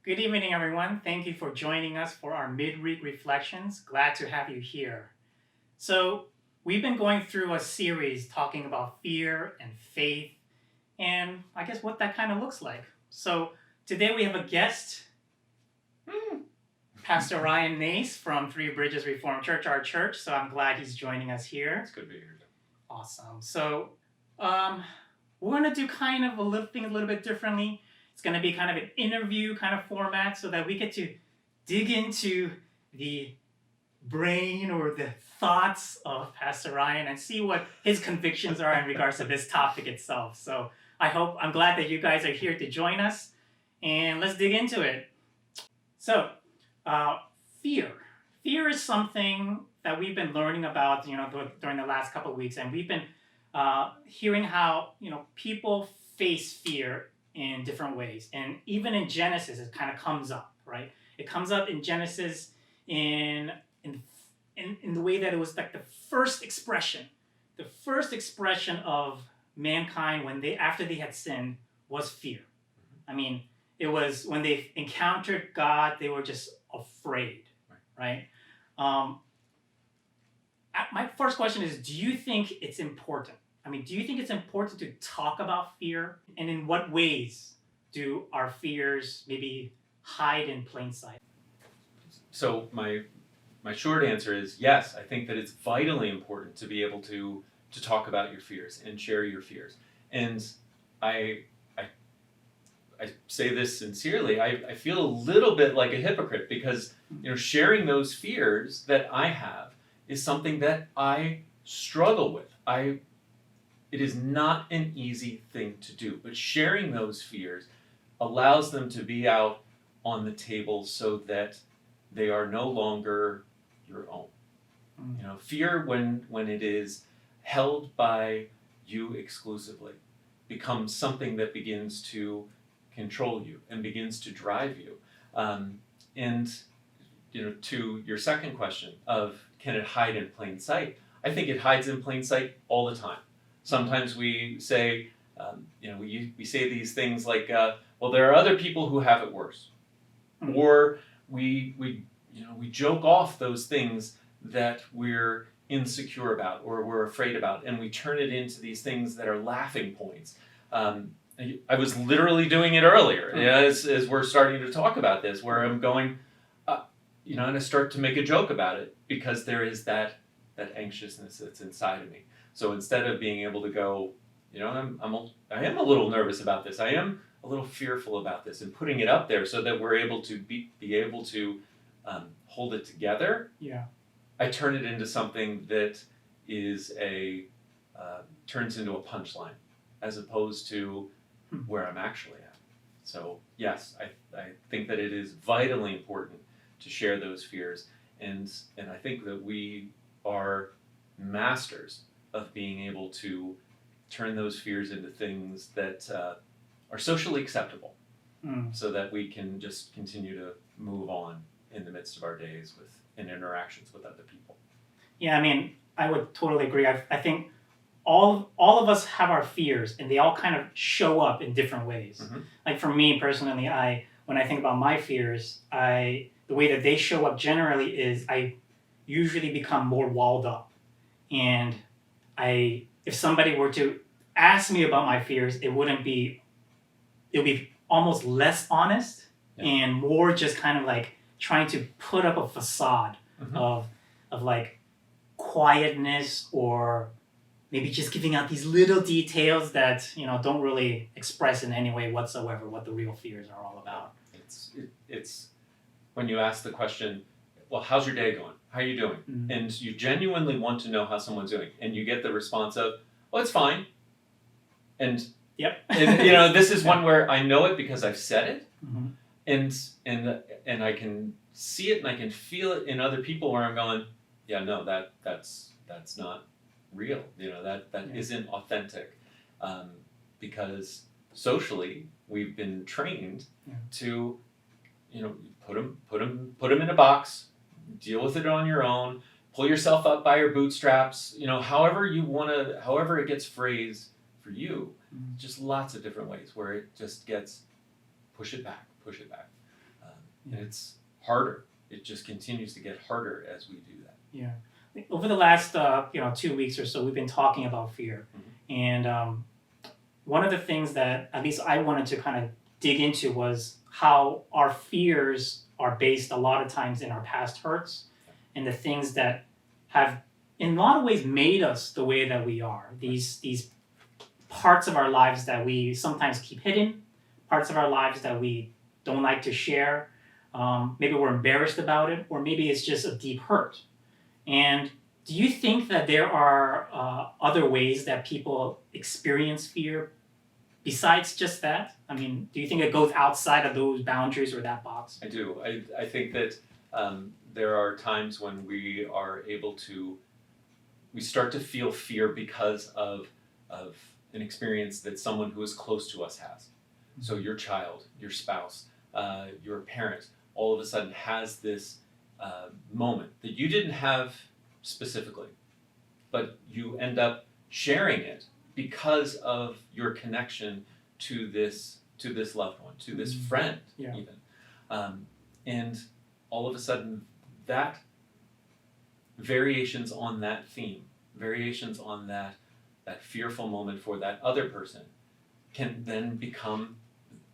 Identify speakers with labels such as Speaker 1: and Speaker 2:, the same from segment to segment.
Speaker 1: Good evening, everyone. Thank you for joining us for our midweek reflections. Glad to have you here. So, we've been going through a series talking about fear and faith, and I guess what that kind of looks like. So, today we have a guest, Pastor Ryan Nace from Three Bridges Reformed Church, our church. So, I'm glad he's joining us here.
Speaker 2: It's good to be here.
Speaker 1: Awesome. So, we're going to do kind of a little bit differently. It's going to be kind of an interview kind of format so that we get to dig into the brain or the thoughts of Pastor Ryan and see what his convictions are in regards to this topic itself. So I'm glad that you guys are here to join us, and let's dig into it. So, fear. Fear is something that we've been learning about, during the last couple of weeks, and we've been hearing how, people face fear in different ways. And even in Genesis, it kind of comes up, right? It comes up in Genesis in the way that it was like the first expression of mankind after they had sinned was fear. I mean, it was when they encountered God, they were just afraid, right? My first question is, do you think it's important? Do you think it's important to talk about fear? And in what ways do our fears maybe hide in plain sight?
Speaker 2: So my short answer is yes. I think that it's vitally important to be able to talk about your fears and share your fears. And I say this sincerely. I feel a little bit like a hypocrite because sharing those fears that I have is something that I struggle with. It is not an easy thing to do, but sharing those fears allows them to be out on the table so that they are no longer your own. Fear, when it is held by you exclusively, becomes something that begins to control you and begins to drive you. And to your second question of can it hide in plain sight, I think it hides in plain sight all the time. Sometimes we say, we say these things like, well, there are other people who have it worse, or we joke off those things that we're insecure about or we're afraid about, and we turn it into these things that are laughing points. I was literally doing it earlier, as we're starting to talk about this, where I'm going, and I start to make a joke about it because there is that anxiousness that's inside of me. So instead of being able to go, I am a little nervous about this, I am a little fearful about this, and putting it up there so that we're able to be able to hold it together.
Speaker 1: Yeah.
Speaker 2: I turn it into something that is turns into a punchline as opposed to where I'm actually at. So yes, I think that it is vitally important to share those fears, and I think that we are masters of being able to turn those fears into things that are socially acceptable, so that we can just continue to move on in the midst of our days in interactions with other people.
Speaker 1: Yeah, I would totally agree. I think all of us have our fears, and they all kind of show up in different ways.
Speaker 2: Mm-hmm.
Speaker 1: Like for me personally, when I think about my fears, the way that they show up generally is I usually become more walled up, and if somebody were to ask me about my fears, it would be almost less honest, and more just kind of like trying to put up a facade of like quietness, or maybe just giving out these little details that don't really express in any way whatsoever what the real fears are all about.
Speaker 2: It's when you ask the question, well, how's your day going? How are you doing? Mm-hmm. And you genuinely want to know how someone's doing, and you get the response of, well, it's fine. And
Speaker 1: yep.
Speaker 2: and, this is one where I know it because I've said it, and I can see it and I can feel it in other people where I'm going, yeah, no, that's not real. That isn't authentic, because socially we've been trained to, put them in a box, deal with it on your own, pull yourself up by your bootstraps. However it gets phrased for you, just lots of different ways where it just gets push it back. and it's harder. It just continues to get harder as we do that.
Speaker 1: Yeah. Over the last 2 weeks or so, we've been talking about fear, and one of the things that at least I wanted to kind of dig into was how our fears are based a lot of times in our past hurts and the things that have in a lot of ways made us the way that we are. These parts of our lives that we sometimes keep hidden, parts of our lives that we don't like to share. Maybe we're embarrassed about it, or maybe it's just a deep hurt. And do you think that there are other ways that people experience fear besides just that? I mean, do you think it goes outside of those boundaries or that box?
Speaker 2: I do. I think that there are times when we are able to, we start to feel fear because of an experience that someone who is close to us has. So your child, your spouse, your parent, all of a sudden has this moment that you didn't have specifically, but you end up sharing it because of your connection to this loved one, to this friend, even. And all of a sudden, that variations on that theme, variations on that fearful moment for that other person, can then become,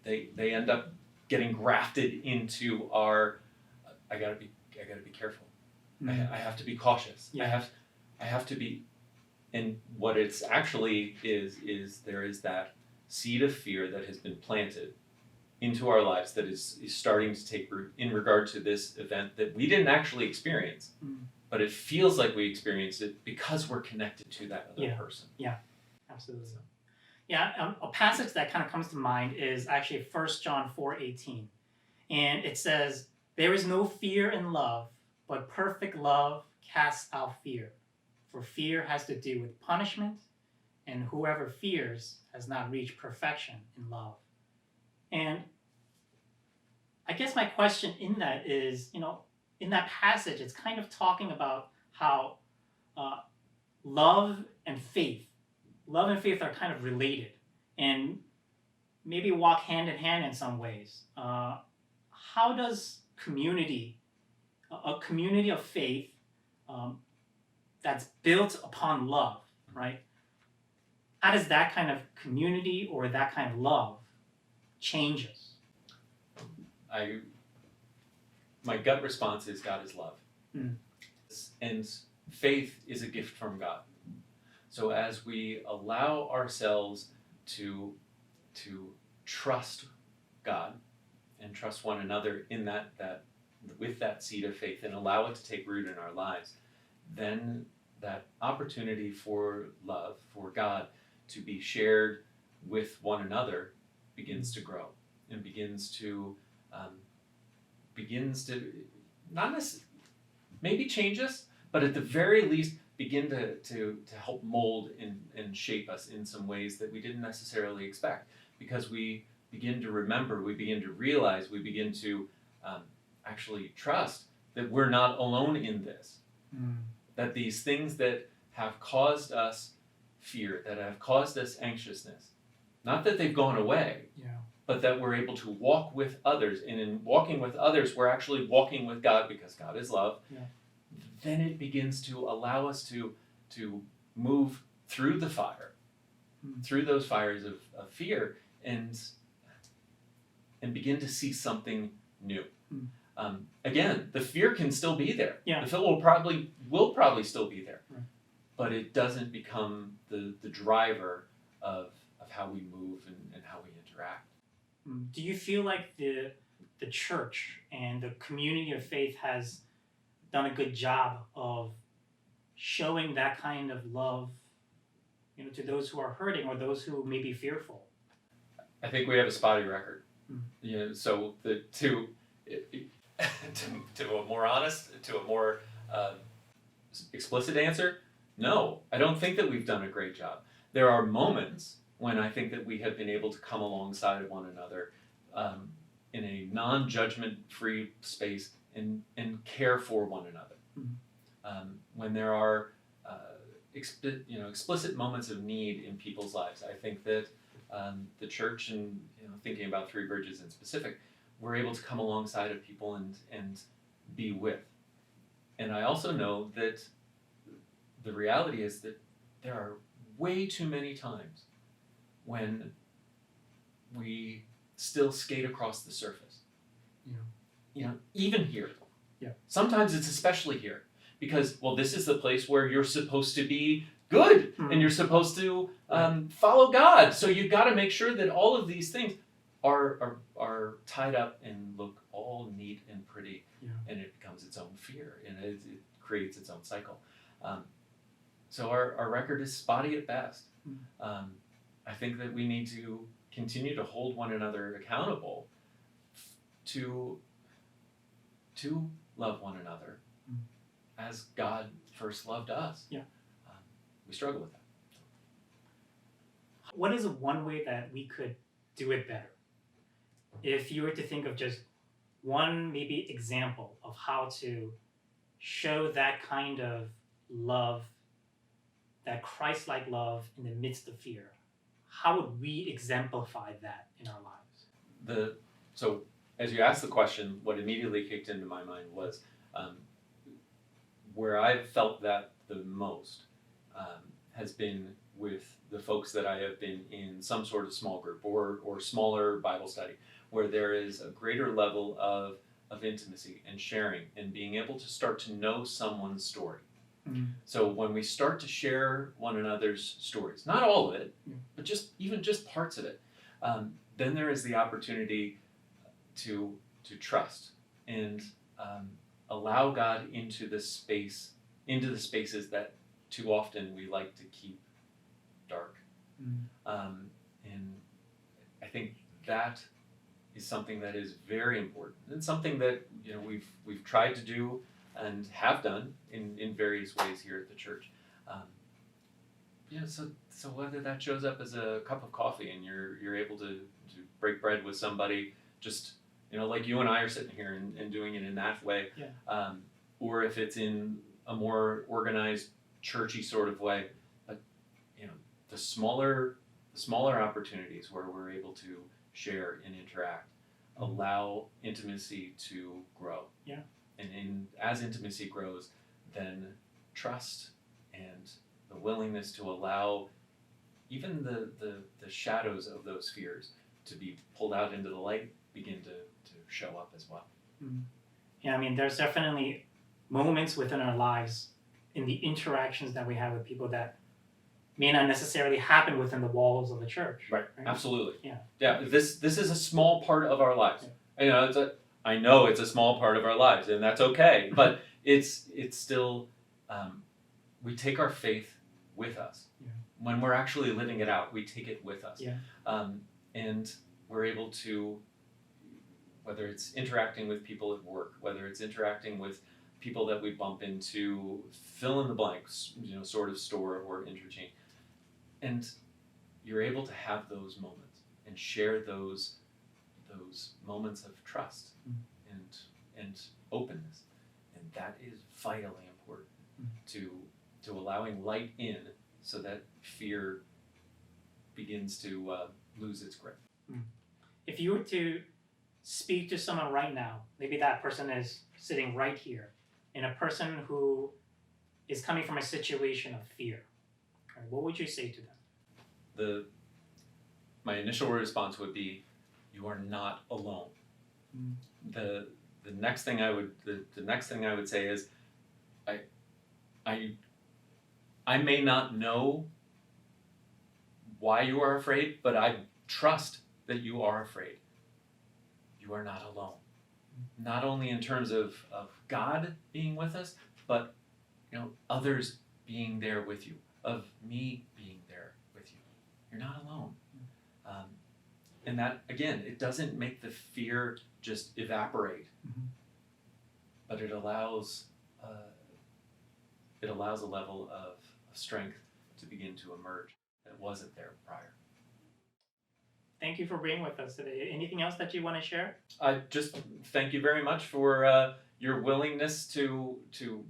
Speaker 2: they end up getting grafted into our, I gotta be careful. I have to be cautious.
Speaker 1: Yeah.
Speaker 2: I have to be, and what it's actually is there is that seed of fear that has been planted into our lives that is starting to take root in regard to this event that we didn't actually experience, but it feels like we experienced it because we're connected to that other person.
Speaker 1: Yeah, absolutely. Yeah, a passage that kind of comes to mind is actually 1 John 4:18. And it says, "There is no fear in love, but perfect love casts out fear. For fear has to do with punishment, and whoever fears has not reached perfection in love." And I guess my question in that is, in that passage, it's kind of talking about how love and faith are kind of related and maybe walk hand in hand in some ways. How does a community of faith that's built upon love, right? How does that kind of community or that kind of love change us?
Speaker 2: My gut response is God is love. And faith is a gift from God. So as we allow ourselves to trust God and trust one another in that with that seed of faith and allow it to take root in our lives, then that opportunity for love, for God to be shared with one another begins to grow and begins to not necessarily maybe change us, but at the very least begin to help mold and shape us in some ways that we didn't necessarily expect, because we begin to remember, we begin to realize, we begin to actually trust that we're not alone in this. That these things that have caused us fear, that have caused us anxiousness, not that they've gone away, but that we're able to walk with others. And in walking with others, we're actually walking with God because God is love. Then it begins to allow us to move through the fire, through those fires of fear, and begin to see something new. Again, the fear can still be there. The fear will probably still be there, but it doesn't become the driver of how we move and how we interact.
Speaker 1: Do you feel like the church and the community of faith has done a good job of showing that kind of love, to those who are hurting or those who may be fearful?
Speaker 2: I think we have a spotty record. So to a more honest, to a more explicit answer, no, I don't think that we've done a great job. There are moments when I think that we have been able to come alongside of one another in a non-judgment-free space and care for one another. When there are explicit moments of need in people's lives, I think that the church, and thinking about Three Bridges in specific, we're able to come alongside of people and be with. And I also know that the reality is that there are way too many times when we still skate across the surface. Even here.
Speaker 1: Yeah.
Speaker 2: Sometimes it's especially here because, well, this is the place where you're supposed to be good and you're supposed to follow God. So you've got to make sure that all of these things are tied up and look all neat and pretty, and it becomes its own fear and it creates its own cycle. So our record is spotty at best. I think that we need to continue to hold one another accountable to love one another as God first loved us. We struggle with that.
Speaker 1: What is one way that we could do it better? If you were to think of just one maybe example of how to show that kind of love, that Christ-like love in the midst of fear, how would we exemplify that in our lives?
Speaker 2: So as you asked the question, what immediately kicked into my mind was where I've felt that the most has been with the folks that I have been in some sort of small group or smaller Bible study, where there is a greater level of intimacy and sharing and being able to start to know someone's story. So when we start to share one another's stories, not all of it, but even just parts of it, then there is the opportunity to trust and allow God into the spaces that too often we like to keep dark. And I think that is something that is very important and something that we've tried to do and have done in various ways here at the church. So whether that shows up as a cup of coffee and you're able to break bread with somebody, just like you and I are sitting here and doing it in that way, or if it's in a more organized, churchy sort of way, but the smaller opportunities where we're able to share and interact allow intimacy to grow. And as intimacy grows, then trust and the willingness to allow even the shadows of those fears to be pulled out into the light begin to show up as well.
Speaker 1: Yeah, I mean, there's definitely moments within our lives in the interactions that we have with people that may not necessarily happen within the walls of the church.
Speaker 2: Right. Absolutely.
Speaker 1: Yeah.
Speaker 2: This is a small part of our lives. I know it's a small part of our lives, and that's okay. But it's still we take our faith with us. When we're actually living it out, we take it with us. And we're able to, whether it's interacting with people at work, whether it's interacting with people that we bump into, fill in the blanks, sort of store or interchange, and you're able to have those moments and share those moments of trust and openness, and that is vitally important to allowing light in so that fear begins to lose its grip.
Speaker 1: If you were to speak to someone right now, maybe that person is sitting right here, and a person who is coming from a situation of fear, what would you say to them?
Speaker 2: My initial response would be, you are not alone. The next thing I would say is, I may not know why you are afraid, but I trust that you are afraid. You are not alone. Not only in terms of God being with us, but others being there with you, of me being there with you. You're not alone. And that, again, it doesn't make the fear just evaporate, but it allows a level of strength to begin to emerge that wasn't there prior.
Speaker 1: Thank you for being with us today. Anything else that you want to share?
Speaker 2: I just thank you very much for your willingness to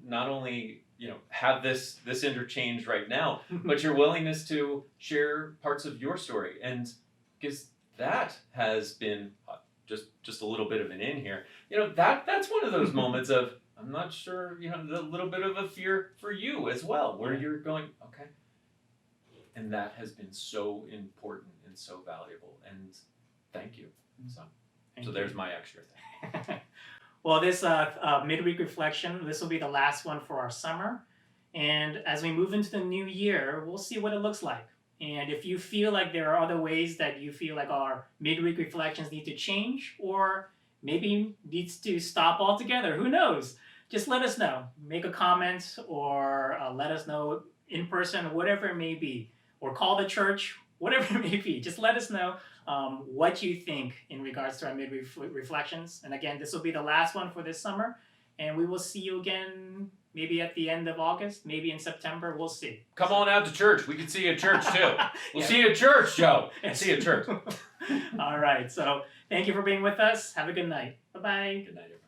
Speaker 2: not only have this interchange right now, but your willingness to share parts of your story, and because that has been just a little bit of an in here. You know, that's one of those moments of, I'm not sure, you know, a little bit of a fear for you as well, where you're going, okay. And that has been so important and so valuable. And thank you. So there's my extra thing.
Speaker 1: Well, this midweek reflection, this will be the last one for our summer. And as we move into the new year, we'll see what it looks like. And if you feel like there are other ways that you feel like our midweek reflections need to change, or maybe needs to stop altogether, who knows? Just let us know. Make a comment, or let us know in person, whatever it may be. Or call the church, whatever it may be. Just let us know what you think in regards to our midweek reflections. And again, this will be the last one for this summer. And we will see you again maybe at the end of August, maybe in September. We'll see.
Speaker 2: Come on out to church. We can see you at church too. We'll
Speaker 1: Yeah.
Speaker 2: see you at church, Joe. See you at church.
Speaker 1: All right. So thank you for being with us. Have a good night. Bye-bye.
Speaker 2: Good night, everyone.